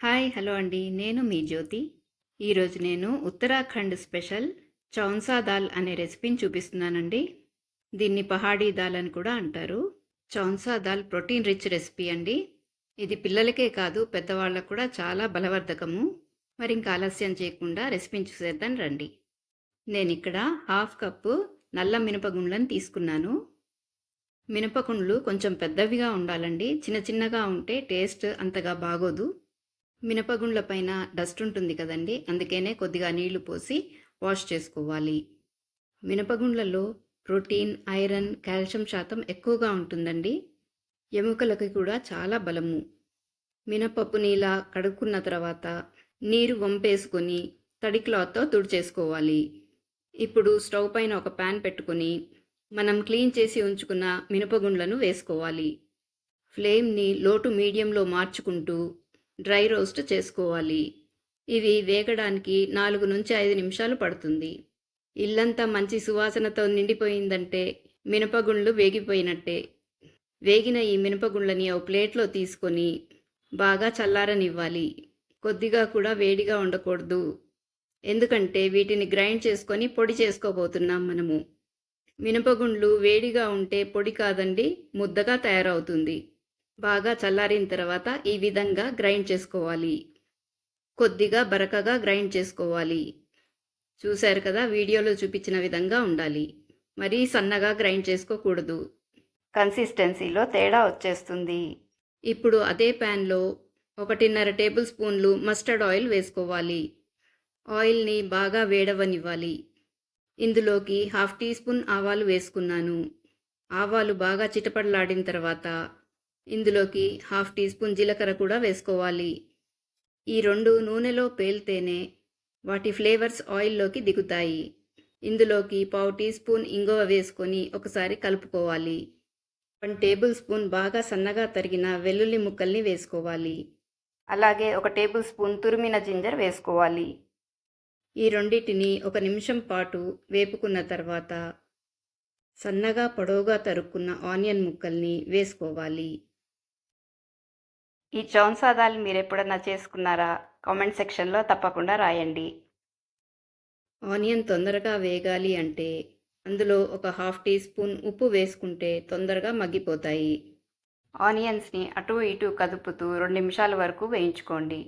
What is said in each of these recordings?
Hi hello అండి. నేను మీ జ్యోతి. ఈరోజు నేను ఉత్తరాఖండ్ స్పెషల్ చౌన్సా దాల్ అనే రెసిపీని చూపిస్తున్నానండి. దీన్ని పహాడీ దాల్ అని కూడా అంటారు. చౌన్సా దాల్ ప్రోటీన్ రిచ్ రెసిపీ అండి. ఇది పిల్లలకే కాదు పెద్దవాళ్ళకు కూడా చాలా బలవర్ధకము. మరి ఇంకా ఆలస్యం చేయకుండా రెసిపీని చూసేద్దాం రండి. నేను ఇక్కడ హాఫ్ కప్పు నల్ల మినపగుండ్లను తీసుకున్నాను. మినపగుండ్లు కొంచెం పెద్దవిగా ఉండాలండి. చిన్న చిన్నగా ఉంటే టేస్ట్ అంతగా బాగోదు. మినపగుండ్ల పైన డస్ట్ ఉంటుంది కదండి, అందుకనే కొద్దిగా నీళ్లు పోసి వాష్ చేసుకోవాలి. మినపగుండ్లలో ప్రోటీన్, ఐరన్, కాల్షియం శాతం ఎక్కువగా ఉంటుందండి. ఎముకలకి కూడా చాలా బలము. మినపప్పుని ఇలా కడుక్కున్న తర్వాత నీరు వంపేసుకొని తడి క్లాత్తో తుడిచేసుకోవాలి. ఇప్పుడు స్టవ్ పైన ఒక ప్యాన్ పెట్టుకొని మనం క్లీన్ చేసి ఉంచుకున్న మినపగుండ్లను వేసుకోవాలి. ఫ్లేమ్ని లో టు మీడియంలో మార్చుకుంటూ డ్రై రోస్ట్ చేసుకోవాలి. ఇవి వేగడానికి 4 నుంచి 5 నిమిషాలు పడుతుంది. ఇల్లంతా మంచి సువాసనతో నిండిపోయిందంటే మినపగుండ్లు వేగిపోయినట్టే. వేగిన ఈ మినపగుండ్లని ఒక ప్లేట్లో తీసుకొని బాగా చల్లారనివ్వాలి. కొద్దిగా కూడా వేడిగా ఉండకూడదు. ఎందుకంటే వీటిని గ్రైండ్ చేసుకొని పొడి చేసుకోబోతున్నాం మనము. మినపగుండ్లు వేడిగా ఉంటే పొడి కాదండి, ముద్దగా తయారవుతుంది. బాగా చల్లారిన తర్వాత ఈ విధంగా గ్రైండ్ చేసుకోవాలి. కొద్దిగా బరకగా గ్రైండ్ చేసుకోవాలి. చూశారు కదా, వీడియోలో చూపించిన విధంగా ఉండాలి. మరీ సన్నగా గ్రైండ్ చేసుకోకూడదు. కన్సిస్టెన్సీలో తేడా వచ్చేస్తుంది. ఇప్పుడు అదే ప్యాన్లో 1.5 టేబుల్ స్పూన్లు మస్టర్డ్ ఆయిల్ వేసుకోవాలి. ఆయిల్ని బాగా వేడవనివ్వాలి. ఇందులోకి 1/2 టీ స్పూన్ ఆవాలు వేసుకున్నాను. ఆవాలు బాగా చిటపటలాడిన తర్వాత ఇందులోకి 1/2 టీ స్పూన్ జీలకర్ర కూడా వేసుకోవాలి. ఈ రెండు నూనెలో పేలితేనే వాటి ఫ్లేవర్స్ ఆయిల్లోకి దిగుతాయి. ఇందులోకి 1/2 టీ స్పూన్ ఇంగువ వేసుకొని ఒకసారి కలుపుకోవాలి. 1 టేబుల్ స్పూన్ బాగా సన్నగా తరిగిన వెల్లుల్లి ముక్కల్ని వేసుకోవాలి. అలాగే 1 టేబుల్ స్పూన్ తురిమిన జింజర్ వేసుకోవాలి. ఈ రెండింటిని 1 నిమిషం పాటు వేపుకున్న తర్వాత సన్నగా పొడవుగా తరుక్కున్న ఆనియన్ ముక్కల్ని వేసుకోవాలి. ఈ చౌన్సా దాల్ మీరు ఎప్పుడన్నా చేసుకున్నారా? కామెంట్ సెక్షన్లో తప్పకుండా రాయండి. ఆనియన్ తొందరగా వేగాలి అంటే అందులో ఒక 1/2 టీ స్పూన్ ఉప్పు వేసుకుంటే తొందరగా మగ్గిపోతాయి. ఆనియన్స్ని అటు ఇటు కదుపుతూ 2 నిమిషాల వరకు వేయించుకోండి.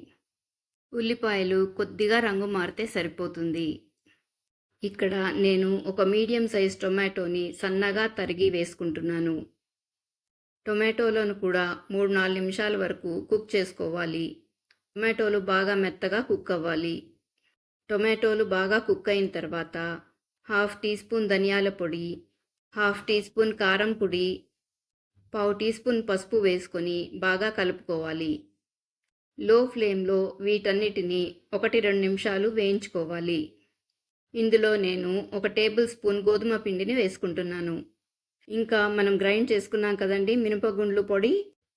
ఉల్లిపాయలు కొద్దిగా రంగు మారితే సరిపోతుంది. ఇక్కడ నేను ఒక మీడియం సైజ్ టొమాటోని సన్నగా తరిగి వేసుకుంటున్నాను. టొమాటోలను కూడా 3-4 నిమిషాల వరకు కుక్ చేసుకోవాలి. టొమాటోలు బాగా మెత్తగా కుక్ అవ్వాలి. టొమాటోలు బాగా కుక్ అయిన తర్వాత 1/2 టీ స్పూన్ ధనియాల పొడి, 1/2 టీ స్పూన్ కారం పొడి, 1/2 టీ స్పూన్ పసుపు వేసుకొని బాగా కలుపుకోవాలి. లో ఫ్లేమ్లో వీటన్నిటిని 1-2 నిమిషాలు వేయించుకోవాలి. ఇందులో నేను 1 టేబుల్ స్పూన్ గోధుమ పిండిని వేసుకుంటున్నాను. ఇంకా మనం గ్రైండ్ చేసుకున్నాం కదండి మినపగుండ్లు పొడి,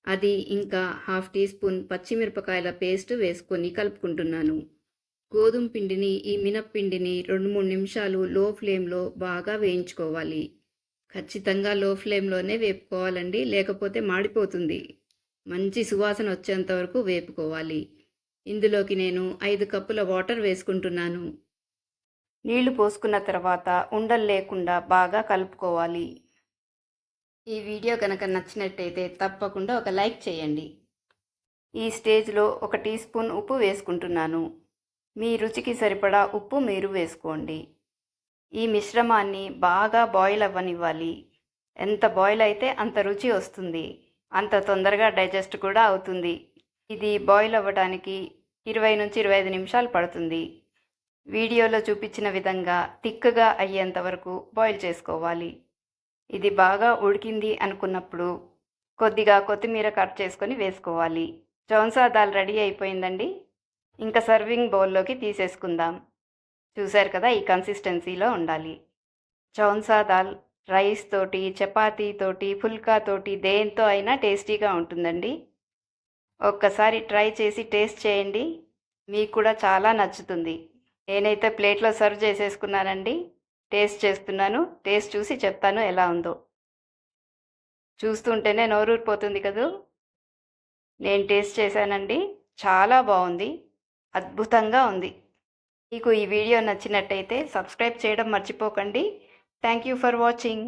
అది ఇంకా 1/2 టీ స్పూన్ పచ్చిమిరపకాయల పేస్ట్ వేసుకొని కలుపుకుంటున్నాను. గోధుమ పిండిని ఈ మినప్పిండిని 2-3 నిమిషాలు లో ఫ్లేమ్లో బాగా వేయించుకోవాలి. ఖచ్చితంగా లో ఫ్లేమ్లోనే వేపుకోవాలండి, లేకపోతే మాడిపోతుంది. మంచి సువాసన వచ్చేంత వరకు వేపుకోవాలి. ఇందులోకి నేను 5 కప్పుల వాటర్ వేసుకుంటున్నాను. నీళ్లు పోసుకున్న తర్వాత ఉండలు లేకుండా బాగా కలుపుకోవాలి. ఈ వీడియో కనుక నచ్చినట్టయితే తప్పకుండా ఒక లైక్ చేయండి. ఈ స్టేజ్లో 1 టీ స్పూన్ ఉప్పు వేసుకుంటున్నాను. మీ రుచికి సరిపడా ఉప్పు మీరు వేసుకోండి. ఈ మిశ్రమాన్ని బాగా బాయిల్ అవ్వనివ్వాలి. ఎంత బాయిల్ అయితే అంత రుచి వస్తుంది, అంత తొందరగా డైజెస్ట్ కూడా అవుతుంది. ఇది బాయిల్ అవ్వడానికి 20 నుంచి 25 నిమిషాలు పడుతుంది. వీడియోలో చూపించిన విధంగా థిక్గా అయ్యేంత వరకు బాయిల్ చేసుకోవాలి. ఇది బాగా ఉడికింది అనుకున్నప్పుడు కొద్దిగా కొత్తిమీర కట్ చేసుకొని వేసుకోవాలి. చౌన్సా దాల్ రెడీ అయిపోయిందండి. ఇంకా సర్వింగ్ బౌల్లోకి తీసేసుకుందాం. చూశారు కదా, ఈ కన్సిస్టెన్సీలో ఉండాలి. చౌన్సా దాల్ రైస్ తోటి, చపాతీ తోటి, ఫుల్కా తోటి దేంతో అయినా టేస్టీగా ఉంటుందండి. ఒక్కసారి ట్రై చేసి టేస్ట్ చేయండి, మీకు కూడా చాలా నచ్చుతుంది. నేనైతే ప్లేట్లో సర్వ్ చేసేసుకున్నానండి. టేస్ట్ చేస్తున్నాను. టేస్ట్ చూసి చెప్తాను ఎలా ఉందో. చూస్తుంటేనే నోరూరిపోతుంది కదూ. నేను టేస్ట్ చేశానండి. చాలా బాగుంది. అద్భుతంగా ఉంది. మీకు ఈ వీడియో నచ్చినట్టయితే సబ్స్క్రైబ్ చేయడం మర్చిపోకండి. Thank you for watching.